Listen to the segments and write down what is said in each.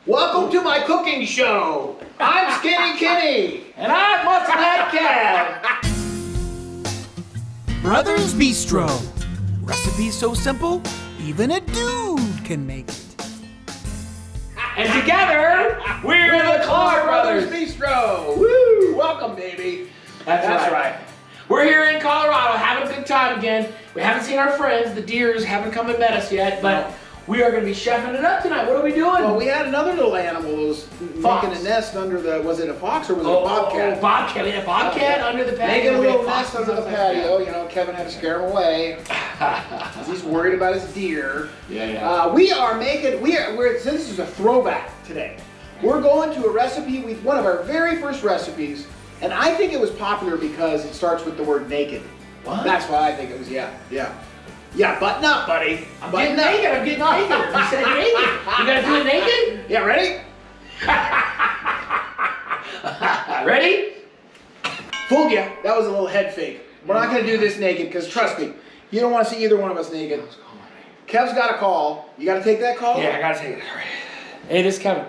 Welcome to my cooking show. I'm Skinny Kitty. And I'm Musclehead Kev. Brothers Bistro. Recipes so simple, even a dude can make it. And together, we're the Klar Brothers Bistro. Woo! Welcome, baby. That's right. We're here in Colorado having a good time again. We haven't seen our friends, the deers, haven't come and met us yet, but we are going to be chefing it up tonight. What are we doing? Well, we had another little animal that was making a nest under the, was it a fox or was it a bobcat? Oh, bobcat. We had a bobcat under the patio. Making a little nest under the patio. You know, Kevin had to scare him away. He's worried about his deer. Yeah. Since this is a throwback today, we're going to a recipe, one of our very first recipes, and I think it was popular because it starts with the word naked. What? That's why I think it was, yeah. Yeah, button up, buddy. I'm getting naked. You said naked. You gotta do it naked? Yeah, ready? Ready? Fooled ya. That was a little head fake. We're not gonna do this naked because trust me, you don't want to see either one of us naked. Kev's got a call. You gotta take that call? Yeah, I gotta take it. All right. Hey, this is Kevin.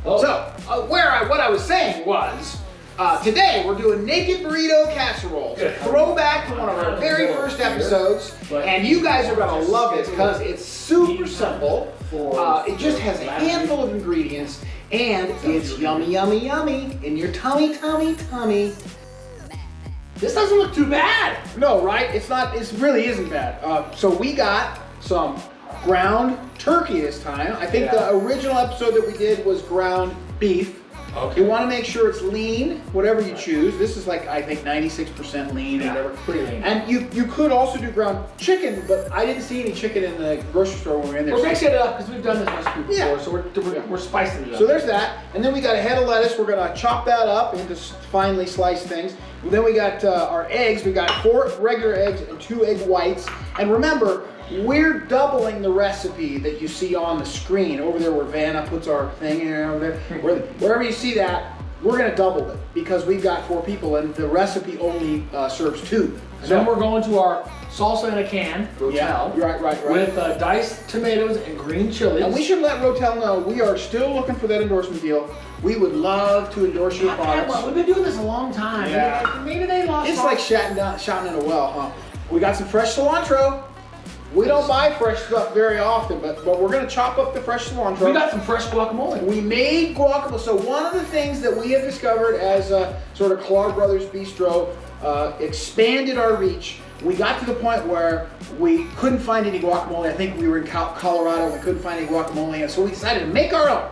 So, what I was saying was, today we're doing Naked Burrito Casserole. It's a throwback to one of our very first episodes, and you guys are gonna love it because it's super simple. It just has a handful of ingredients, and it's yummy, yummy, yummy in your tummy, tummy, tummy. This doesn't look too bad. No, right? It's not. It really isn't bad. So we got some ground turkey this time. I think the original episode that we did was ground beef. Okay. You want to make sure it's lean, whatever you choose. This is like, I think 96% lean, whatever. Pretty lean. And you could also do ground chicken, but I didn't see any chicken in the grocery store when we were in there. We're mixing it up because we've done this recipe before, so we're spicing it up. So there's that. And then we got a head of lettuce. We're going to chop that up into finely sliced things. And then we got our eggs. We got 4 regular eggs and 2 egg whites. And remember, we're doubling the recipe that you see on the screen over there where Vanna puts our thing here over there. Wherever you see that, we're gonna double it because we've got 4 people and the recipe only serves 2. And then we're going to our salsa in a can, Rotel, yeah, right. with diced tomatoes and green chilies. And we should let Rotel know we are still looking for that endorsement deal. We would love to endorse your products. We've been doing this a long time. Yeah. Maybe they lost. It's like shouting in a well, huh? We got some fresh cilantro. We don't buy fresh stuff very often, but we're going to chop up the fresh cilantro. We got some fresh guacamole. We made guacamole. So one of the things that we have discovered as a sort of Klar Brothers Bistro expanded our reach. We got to the point where we couldn't find any guacamole. I think we were in Colorado. We couldn't find any guacamole, and so we decided to make our own.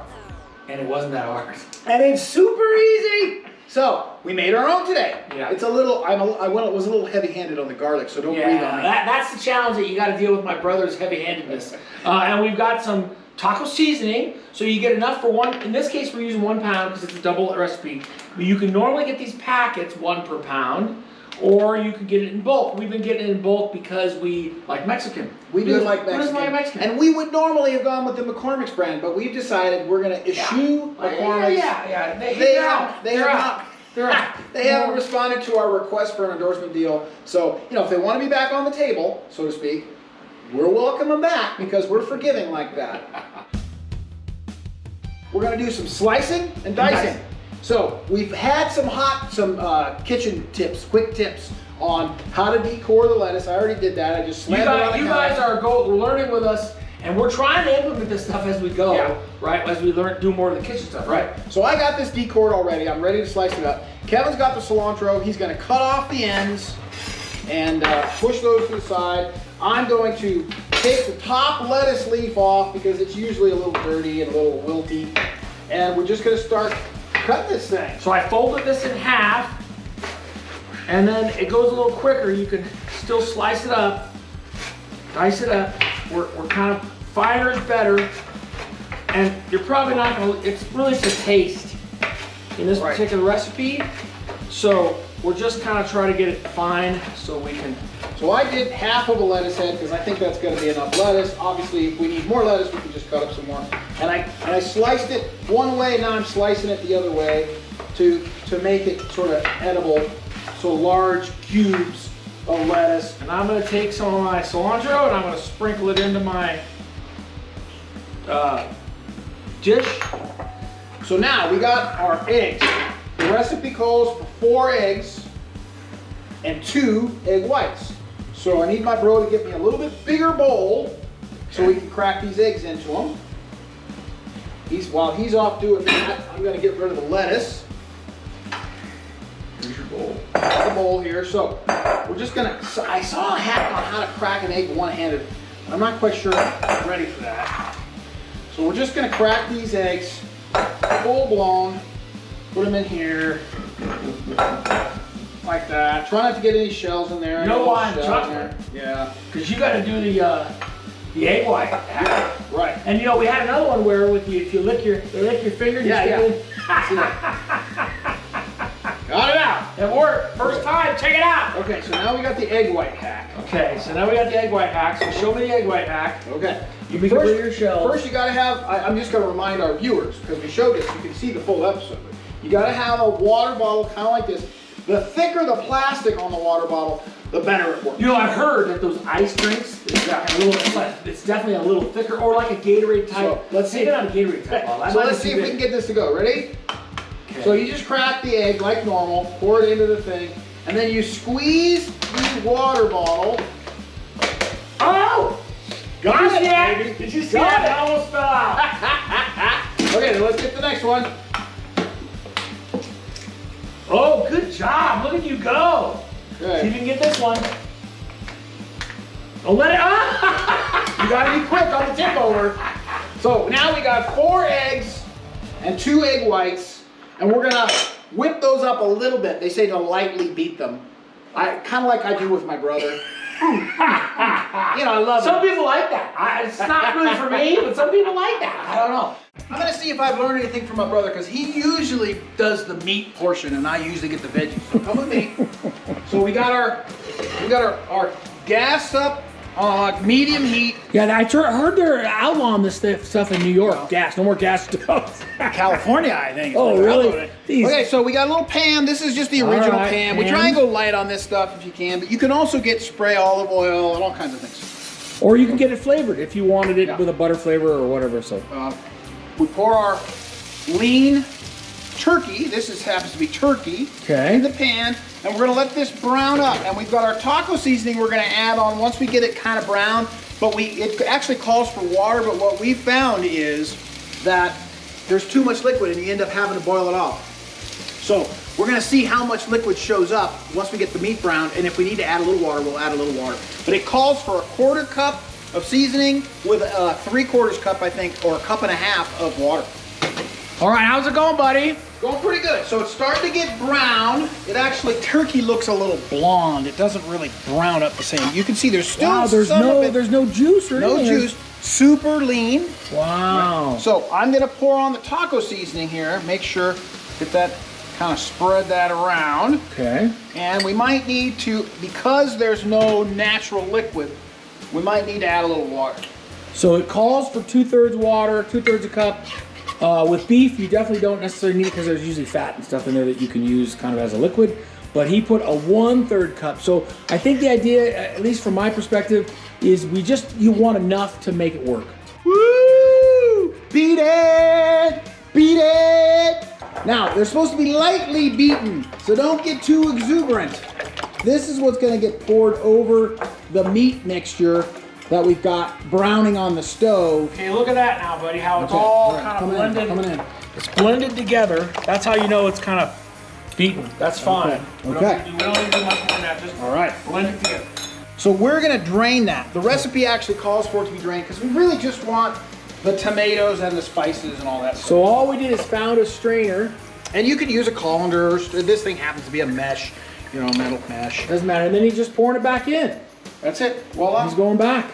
And it wasn't that hard. And it's super easy. So we made our own today. Yeah. It's a little. I was a little heavy-handed on the garlic, so don't breathe on me. That's the challenge that you got to deal with my brother's heavy-handedness. And we've got some taco seasoning, so you get enough for one. In this case, we're using 1 pound because it's a double recipe. But you can normally get these packets 1 per pound, or you can get it in bulk. We've been getting it in bulk because we like Mexican. We do like Mexican. Who doesn't like Mexican? And we would normally have gone with the McCormick's brand, but we've decided we're going to eschew McCormick's. Yeah. They haven't responded to our request for an endorsement deal. So, if they want to be back on the table, so to speak, we'll welcome them back because we're forgiving like that. We're going to do some slicing and dicing. So, we've had some kitchen tips, quick tips on how to decore the lettuce. I already did that. I just slammed it on the counter. You guys are learning with us, and we're trying to implement this stuff as we go, right? As we do more of the kitchen stuff, right? So I got this decored already. I'm ready to slice it up. Kevin's got the cilantro. He's going to cut off the ends and push those to the side. I'm going to take the top lettuce leaf off because it's usually a little dirty and a little wilty. And we're just going to start cutting this thing. So I folded this in half, and then it goes a little quicker. You can still slice it up, dice it up. We're kind of finer is better, and you're probably not going to, it's really to taste in this particular recipe. So we're just kind of trying to get it fine so we can. So I did half of a lettuce head because I think that's going to be enough lettuce. Obviously, if we need more lettuce, we can just cut up some more. And I sliced it one way, and now I'm slicing it the other way to make it sort of edible. So large cubes of lettuce. And I'm going to take some of my cilantro and I'm going to sprinkle it into my dish. So now we got our eggs. The recipe calls for 4 eggs and 2 egg whites. So I need my bro to get me a little bit bigger bowl so we can crack these eggs into them. While he's off doing that, I'm gonna get rid of the lettuce. Here's your bowl. The bowl here. So we're just gonna, I saw a hack on how to crack an egg one-handed. I'm not quite sure I'm ready for that. So we're just gonna crack these eggs full blown, put them in here, like that. Try not to get any shells in there. You know why I'm Shells chuckling? in there. Yeah. Because you got to do the egg white. Right. And you know, we had another one where with you, if you lick your finger, Yeah, you yeah. stick it. Got it out. It worked. First time. Check it out. Okay, so now we got the egg white hack. Okay, so now we got the egg white hack. So show me the egg white hack. Okay. You make it with your shells. First you gotta have, I'm just gonna remind our viewers, because we showed this, you can see the full episode. You gotta have a water bottle kind of like this. The thicker the plastic on the water bottle, the better it works. You know, I've heard that those ice drinks, it's definitely a little thicker, or like a Gatorade type. So, let's see. Maybe not a Gatorade type bottle. So let's see if we can get this to go. Ready? Okay. So you just crack the egg like normal, pour it into the thing, and then you squeeze the water bottle. Oh! Got it, baby. Did you see that? It almost fell out. Okay, then let's get the next one. Oh, good job. Look at you go. Okay. See if you can get this one. Oh, let it. Ah! You gotta be quick on the tip over. So now we got 4 eggs and 2 egg whites, and we're gonna whip those up a little bit. They say to lightly beat them. Kind of like I do with my brother. You know, I love Some it. people like that. It's not really for me, but some people like that. I don't know. I'm gonna see if I've learned anything from my brother, because he usually does the meat portion and I usually get the veggies. So come with me. So we got our gas up on medium heat. Yeah, I heard they're outlawing this stuff in New York. Gas, no more gas stoves. California, I think. Oh, really? Okay, so we got a little pan. This is just the original right, pan. We pan. try and go light on this stuff if you can, but you can also get spray olive oil and all kinds of things. Or you can get it flavored if you wanted it with a butter flavor or whatever. So We pour our lean turkey. This happens to be turkey. Okay. In the pan, and we're gonna let this brown up. And we've got our taco seasoning we're gonna add on once we get it kind of brown. But it actually calls for water. But what we found is that there's too much liquid, and you end up having to boil it off. So we're gonna see how much liquid shows up once we get the meat brown. And if we need to add a little water, we'll add a little water. But it calls for a 1/4 cup of seasoning with a 3/4 cup, I think, or a 1.5 cups of water. all right, how's it going, buddy? Going pretty good. So it's starting to get brown. It actually, turkey looks a little blonde. It doesn't really brown up the same. You can see there's still Wow, some of it. there's no juice or No anything. juice. Super lean. Wow. So I'm gonna pour on the taco seasoning here. Make sure that kind of spread that around. Okay. And we might need to, because there's no natural liquid, we might need to add a little water. So it calls for 2/3 water, 2/3 a cup. With beef, you definitely don't necessarily need it because there's usually fat and stuff in there that you can use kind of as a liquid. But he put a 1/3 cup. So I think the idea, at least from my perspective, is you want enough to make it work. Woo! Beat it! Beat it! Now, they're supposed to be lightly beaten, so don't get too exuberant. This is what's gonna get poured over the meat mixture that we've got browning on the stove. Okay, look at that now, buddy, how it's Okay, all right, kind of coming blended. coming in. It's blended together. That's how you know it's kind of beaten. That's fine. Okay. We don't need to do much more than that. Just All right. blend it together. So we're gonna drain that. The recipe actually calls for it to be drained because we really just want the tomatoes and the spices and all that stuff. So all we did is found a strainer. And you could use a colander. This thing happens to be a mesh, metal mesh. Doesn't matter. And then he's just pouring it back in. That's it. Voila. He's going back.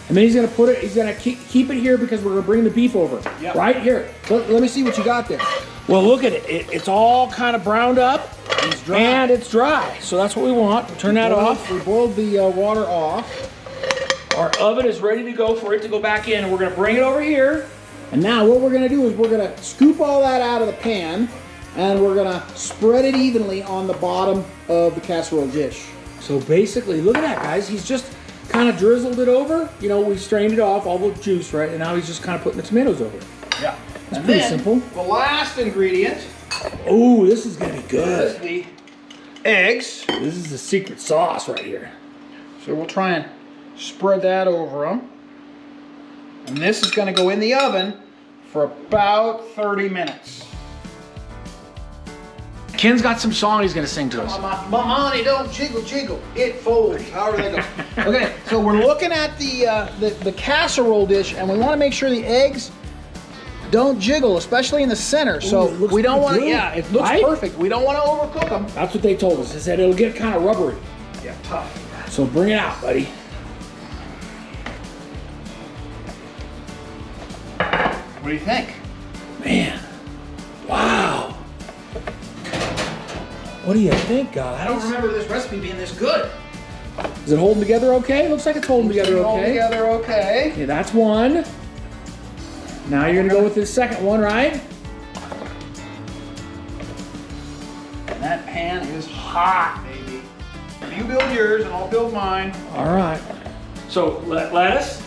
And then he's gonna put it, he's gonna keep it here because we're gonna bring the beef over. Yep. Right here. Let me see what you got there. Well, look at it. It's all kind of browned up. It's dry. And it's dry. So that's what we want. Turn that off. We boiled the water off. Our oven is ready to go for it to go back in. And we're gonna bring it over here. And now what we're gonna do is we're gonna scoop all that out of the pan and we're gonna spread it evenly on the bottom of the casserole dish. So basically, look at that, guys. He's just kind of drizzled it over. You know, we strained it off, all the juice, right? And now he's just kind of putting the tomatoes over it. Yeah. It's pretty simple. The last ingredient Oh, this is gonna be is good. the eggs. This is the secret sauce right here. So we'll try and spread that over them. And this is going to go in the oven for about 30 minutes. Ken's got some song he's gonna sing to us. My money don't jiggle, jiggle. It folds. However they go. Okay, so we're looking at the casserole dish, and we want to make sure the eggs don't jiggle, especially in the center. So it looks we don't pretty want to. good, Yeah, it looks right? perfect. We don't want to overcook them. That's what they told us. They said it'll get kind of rubbery. Yeah, tough. So bring it out, buddy. What do you think? Man, wow. What do you think, I guys? don't remember this recipe being this good. Is it holding together okay? Looks like it's holding together All okay. together okay. Okay, that's one. Now you're gonna go with the second one, right? And that pan is hot, baby. You build yours, and I'll build mine. All right. So lettuce,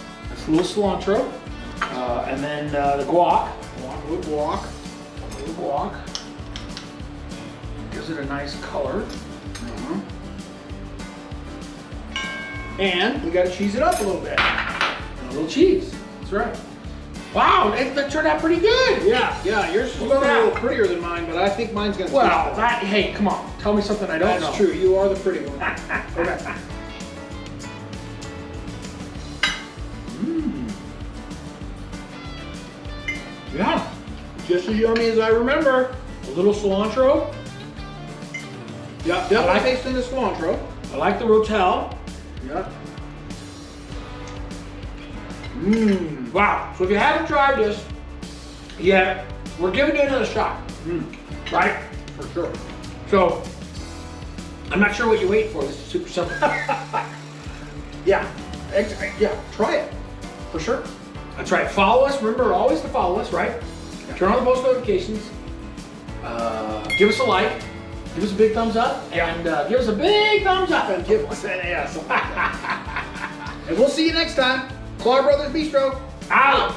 a little cilantro, and then the guac. Walk, wood walk. A little guac. Gives it a nice color. And we got to cheese it up a little bit. And a little cheese. That's right. Wow, that turned out pretty good. Yeah, yours is a little prettier than mine, but I think mine's gonna Well, taste that, hey, come on. Tell me something I don't know. That's true. You are the pretty one. Okay. Yeah. Just as yummy as I remember. A little cilantro. Yeah, definitely tasting the cilantro. I like the rotel. Yeah. Wow. So if you haven't tried this yet, we're giving it another shot. Right? For sure. So, I'm not sure what you wait for. This is super simple. Yeah. Try it. For sure. That's right. Follow us. Remember always to follow us, right? Turn on the post notifications. Give us a like. Give us a big thumbs up. And give us a big thumbs up. And give us an ass. And we'll see you next time. Klar Brothers Bistro. Out.